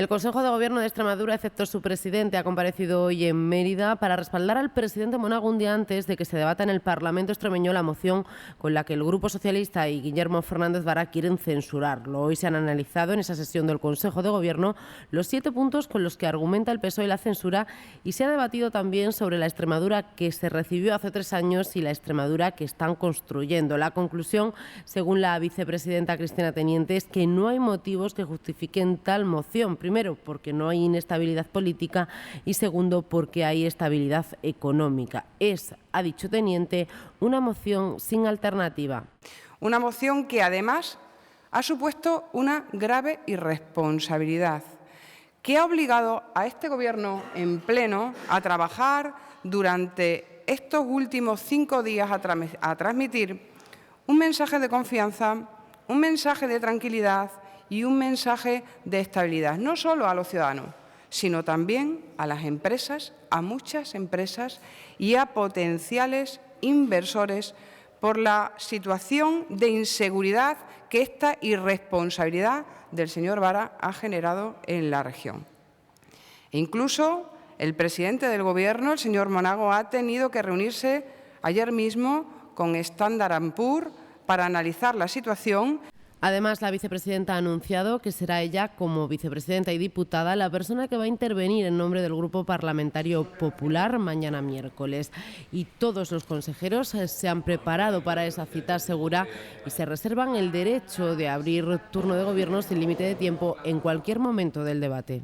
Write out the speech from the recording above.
El Consejo de Gobierno de Extremadura, excepto su presidente, ha comparecido hoy en Mérida para respaldar al presidente Monago un día antes de que se debata en el Parlamento extremeño la moción con la que el Grupo Socialista y Guillermo Fernández Vara quieren censurarlo. Hoy se han analizado en esa sesión del Consejo de Gobierno los 7 puntos con los que argumenta el PSOE la censura y se ha debatido también sobre la Extremadura que se recibió hace 3 años y la Extremadura que están construyendo. La conclusión, según la vicepresidenta Cristina Teniente, es que no hay motivos que justifiquen tal moción. Primero, porque no hay inestabilidad política y segundo, porque hay estabilidad económica. Es, ha dicho Teniente, una moción sin alternativa. Una moción que además ha supuesto una grave irresponsabilidad que ha obligado a este Gobierno en pleno a trabajar durante estos últimos 5 días a transmitir un mensaje de confianza, un mensaje de tranquilidad y un mensaje de estabilidad, no solo a los ciudadanos, sino también a las empresas, a muchas empresas y a potenciales inversores por la situación de inseguridad que esta irresponsabilidad del señor Vara ha generado en la región. E incluso el presidente del Gobierno, el señor Monago, ha tenido que reunirse ayer mismo con Standard & Poor's para analizar la situación. Además, la vicepresidenta ha anunciado que será ella, como vicepresidenta y diputada, la persona que va a intervenir en nombre del Grupo Parlamentario Popular mañana miércoles. Y todos los consejeros se han preparado para esa cita segura y se reservan el derecho de abrir turno de gobierno sin límite de tiempo en cualquier momento del debate.